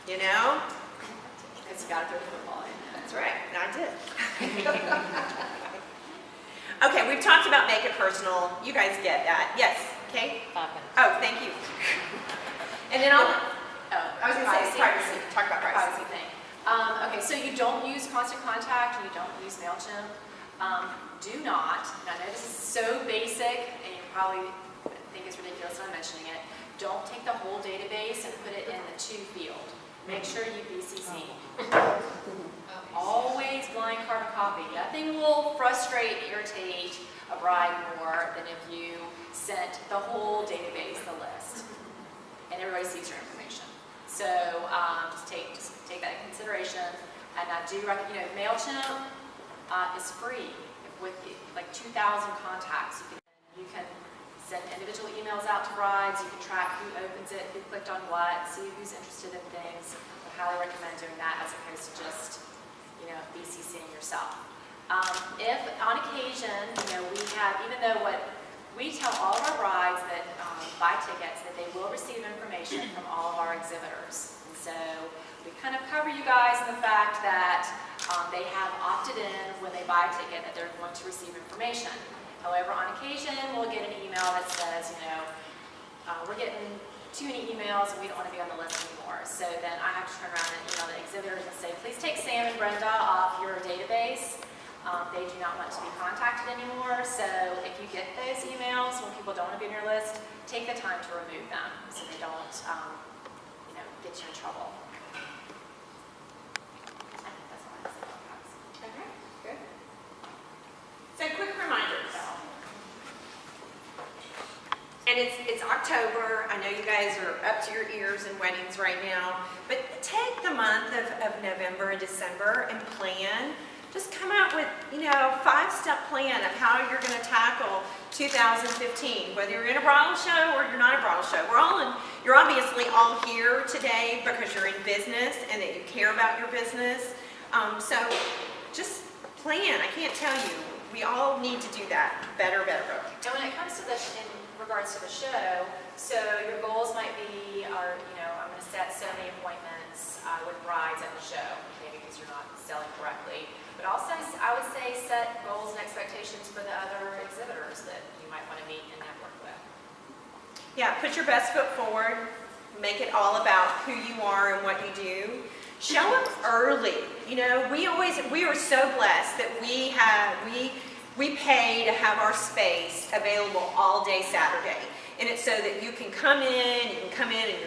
Because you got to throw the football in. That's right, and I did. Okay, we've talked about make it personal. You guys get that. Yes, Kate? Oh, thank you. And then I'll, I was gonna say privacy, talk about privacy. privacy thing. Okay, so you don't use Constant Contact and you don't use MailChimp. Do not, and I know this is so basic and you probably think it's ridiculous that I'm mentioning it, don't take the whole database and put it in the to field. Make sure you BCC. Always blind carbon copy. Nothing will frustrate, irritate a bride more than if you sent the whole database, the list, and everybody sees your information. So just take that into consideration. And I do recommend, MailChimp is free. With like 2,000 contacts, you can send individual emails out to brides. You can track who opens it, who clicked on what, see who's interested in things. I highly recommend doing that as opposed to just BCCing yourself. If on occasion, we have, even though we tell all of our brides that buy tickets that they will receive information from all of our exhibitors. And so we kind of cover you guys in the fact that they have opted in when they buy a ticket that they're going to receive information. However, on occasion, we'll get an email that says, we're getting too many emails and we don't want to be on the list anymore. So then I have to turn around and email the exhibitors and say, please take Sam and Brenda off your database. They do not want to be contacted anymore. So if you get those emails when people don't want to be on your list, take the time to remove them so they don't, get you in trouble. I think that's all I have to say about that. Okay, good. So quick reminders. And it's October. I know you guys are up to your ears in weddings right now, but take the month of November and December and plan. Just come out with, a 5-step plan of how you're going to tackle 2015, whether you're in a bridal show or you're not a bridal show. You're obviously all here today because you're in business and that you care about your business. So just plan. I can't tell you. We all need to do that better. And when it comes to in regards to the show, so your goals might be, I'm going to set so many appointments with brides at the show, maybe because you're not selling correctly. But also, I would say set goals and expectations for the other exhibitors that you might want to meet and network with. Yeah, put your best foot forward. Make it all about who you are and what you do. Show up early. We are so blessed that we pay to have our space available all day Saturday. And it's so that you can come in your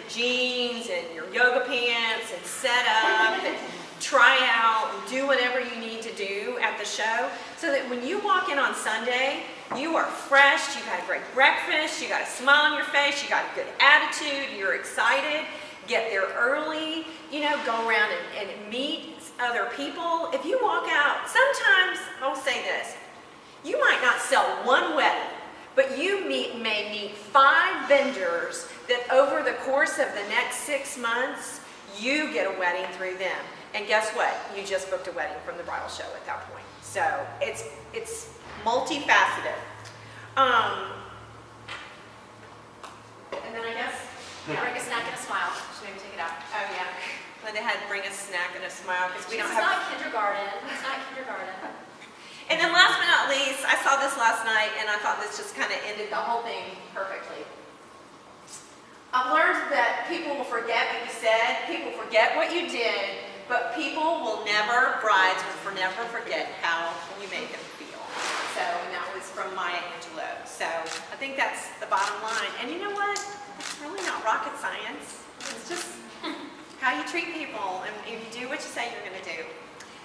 jeans and your yoga pants and set up and try out and do whatever you need to do at the show so that when you walk in on Sunday, you are fresh, you've had a great breakfast, you got a smile on your face, you got a good attitude, you're excited, get there early, go around and meet other people. If you walk out, sometimes, I'll say this, you might not sell one wedding, but you may meet 5 vendors that over the course of the next 6 months, you get a wedding through them. And guess what? You just booked a wedding from the bridal show at that point. So it's multifaceted. And then I guess, Bring a snack and a smile. Should maybe take it out. oh yeah, they had to bring a snack and a smile because we don't It's have. not kindergarten. It's not kindergarten. And then last but not least, I saw this last night and I thought this just kind of ended the whole thing perfectly. I've learned that people will forget what you said, people forget what you did, but brides will never forget how you made them feel. So, and that was from Maya Angelou. So, I think that's the bottom line. And you know what? It's really not rocket science. It's just how you treat people and if you do what you say you're going to do.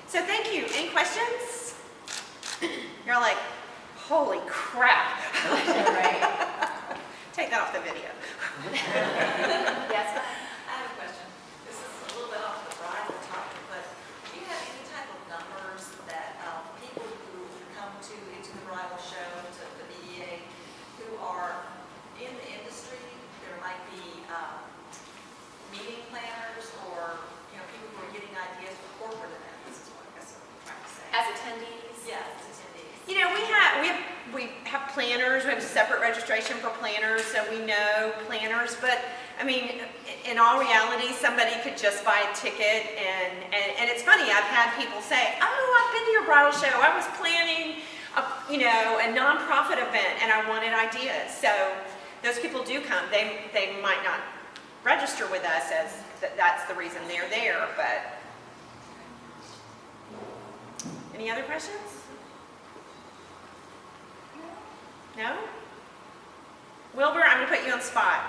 So, thank you. Any questions? You're like, holy crap. Right. Take that off the video. Yes. I have a question. This is a little bit off the bridal topic, but do you have any type of numbers that people who come into the bridal show, to the BDA, who are in the industry, there might be meeting planners or people who are getting ideas for corporate events, is what I guess I'm trying to say. As attendees? Yes, attendees. We have planners. We have separate registration for planners, so we know planners. But I mean, in all reality, somebody could just buy a ticket, and it's funny. I've had people say, "Oh, I've been to your bridal show. I was planning, a nonprofit event, and I wanted ideas." So those people do come. They might not register with us as that's the reason they're there, but. Any other questions? No? Wilbur, I'm gonna put you on the spot.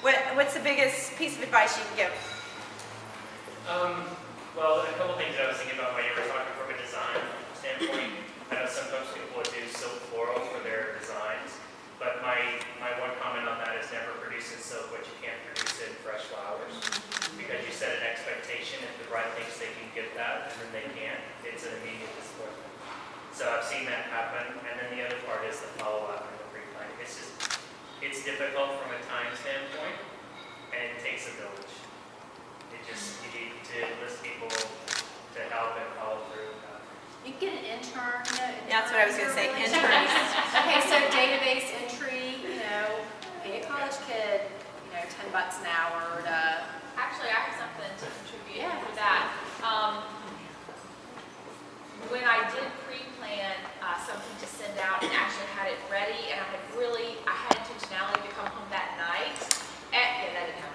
What's the biggest piece of advice you can give? Well, a couple things that I was thinking about while you were talking from a design standpoint. I know sometimes people would do silk floral for their designs, but my one comment on that is never produce in silk what you can't produce in fresh flowers. Because you set an expectation, if the bride thinks they can get that, and then they can't, it's an immediate disappointment. So I've seen that happen, and then the other part is the follow-up and the pre-planning. It's difficult from a time standpoint, and it takes a village. You need to enlist people to help and follow through. You can get an intern. That's what I was gonna say, interns. Okay, so database entry, be a college kid, $10 an hour to. Actually, I have something to contribute Yeah. for that. When I did pre-plan something to send out and actually had it ready, and I had intentionality to come home that night. Yeah, that didn't happen.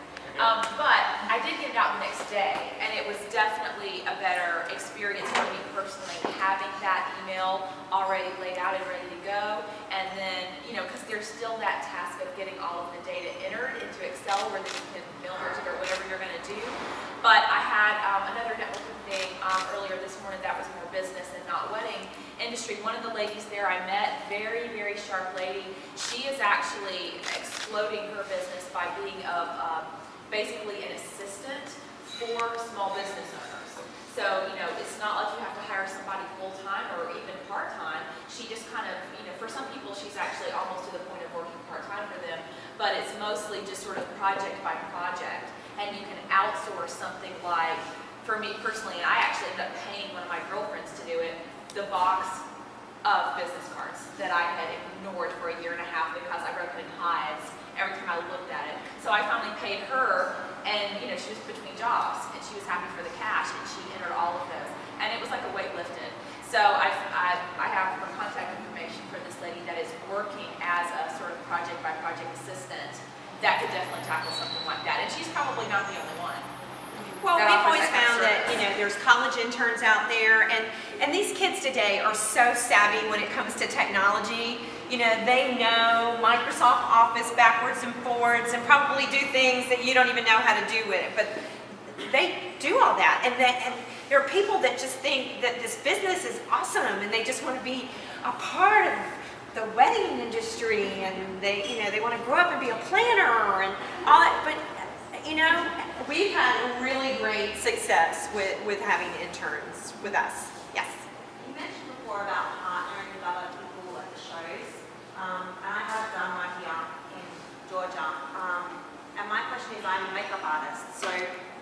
But I did get it out the next day, and it was definitely a better experience for me personally, having that email already laid out and ready to go. And then, because there's still that task of getting all of the data entered into Excel where you can mail merge it or whatever you're going to do. But I had another networking thing earlier this morning that was more business and not wedding industry. One of the ladies there I met, very, very sharp lady. She is actually exploding her business by being basically an assistant for small business owners. So, it's not like you have to hire somebody full-time or even part-time. She just kind of, for some people, she's actually almost to the point of working part-time for them, but it's mostly just sort of project by project. And you can outsource something like, for me personally, and I actually ended up paying one of my girlfriends to do it, the box of business cards that I had ignored for a year and a half because I wrote them in hives every time I looked at it. So I finally paid her, and she was between jobs, and she was happy for the cash, and she entered all of those, and it was like a weight lifted. So I have her contact information for this lady that is working as a sort of project by project assistant that could definitely tackle something like that, and she's probably not the only one. Well, that we've offers always that kind found of that, service. there's college interns out there, and these kids today are so savvy when it comes to technology. They know Microsoft Office backwards and forwards and probably do things that you don't even know how to do with it, but they do all that. And there are people that just think that this business is awesome, and they just want to be a part of the wedding industry, and they want to grow up and be a planner and all that, but we've had really great success with having interns with us. Yes. You mentioned before about partnering with other people at the shows, and I have done one here in Georgia. And my question is, I'm a makeup artist, so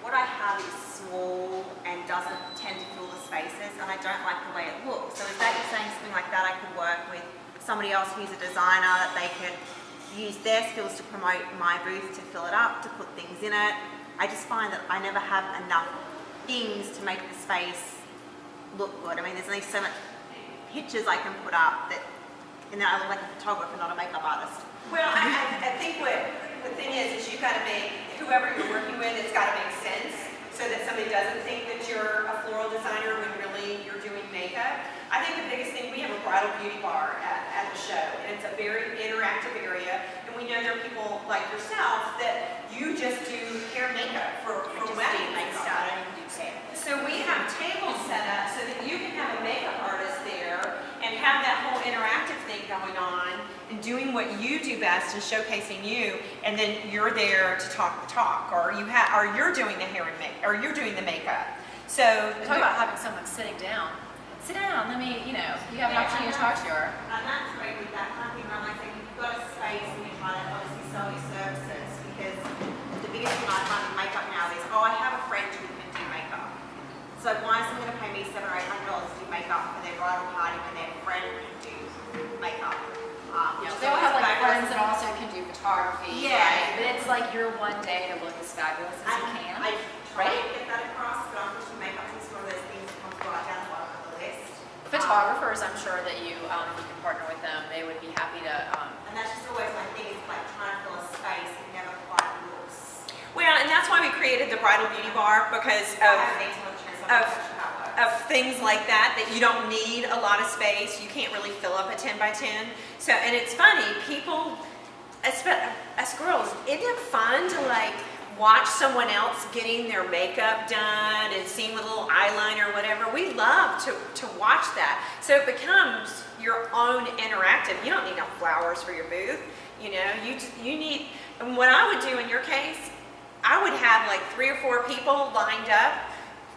what I have is small and doesn't tend to fill the spaces, and I don't like the way it looks. So is that you're saying something like that I could work with somebody else who's a designer, that they could use their skills to promote my booth, to fill it up, to put things in it? I just find that I never have enough things to make the space look good. I mean, there's only so much pictures I can put up that, and then I look like a photographer, not a makeup artist. Well, I think what the thing is you've got to make, whoever you're working with, it's got to make sense so that somebody doesn't think that you're a floral designer when really you're doing makeup. I think the biggest thing, we have a bridal beauty bar at the show, and it's a very interactive area, and we know there are people like yourself that you just do hair and makeup for weddings and stuff. So we have tables set up so that you can have a makeup artist there and have that whole interactive thing going on and doing what you do best and showcasing you, and then you're there to talk the talk, or you're doing the hair and makeup, or you're doing the makeup. So Talk about having someone sitting down. Sit down, you have an opportunity to talk to her. And that's great with that kind of thing. I'm like, you've got a space and you're trying to obviously sell your services, because the biggest thing I find in makeup now is, I have a friend who can do makeup. So why is someone going to pay me $700 or $800 to do makeup for their bridal party when their friend can do makeup? They all have friends that also can do photography. Yeah. Right? But it's like your one day to look as fabulous as you can. I try to get that across, but unfortunately makeup is one of those things that comes right down the bottom of the list. Photographers, I'm sure that you can partner with them. They would be happy to. And that's just always my thing, is like trying to fill a space, it never quite looks. created the bridal beauty bar because of things like that you don't need a lot of space. You can't really fill up a 10 by 10. So, and it's funny, people, us girls, isn't it fun to like watch someone else getting their makeup done and seeing with a little eyeliner or whatever? We love to watch that. So it becomes your own interactive. You don't need no flowers for your booth. You know, you need, and what I would do in your case, I would have like 3 or 4 people lined up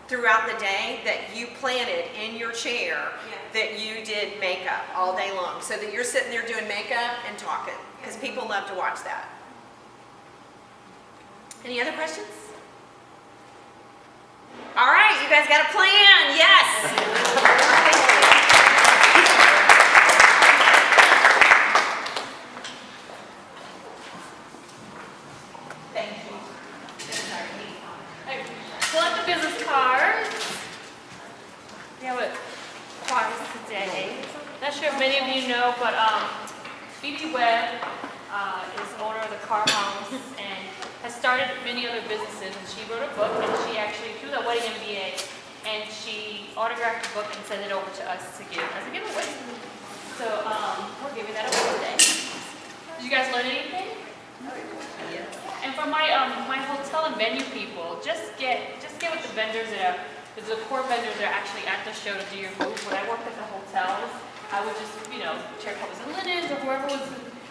throughout the day that you planted in your chair that you did makeup all day long, so that you're sitting there doing makeup and talking, because people love to watch that. Any other questions? All right, you guys got a plan? Yes. Select the business cards. We have it twice today. Not sure if many of you know, but Squid Wed is owner of the Car House and has started many other businesses. And she wrote a book, and she was a wedding MBA, and she autographed the book and sent it over to us to give as a giveaway. So we're giving that away today. Did you guys learn anything? And for my my hotel and venue people, just get with the vendors that are, there's the core vendors that are actually at the show to do your booth. When I worked at the hotels, I would just, check covers and linens or whoever was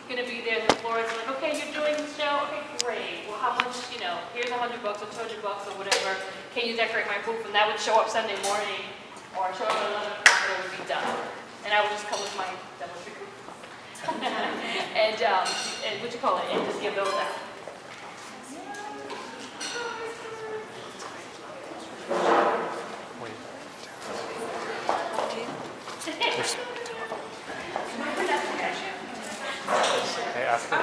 going to be there. The floors like, okay, you're doing the show, okay, great. Well, how much, here's $100 or $200 or whatever. Can you decorate my booth? And that would show up Sunday morning or show up at 11 o'clock and it would be done. And I would just come with my double trigger. and and just give those out. Hey, ask her.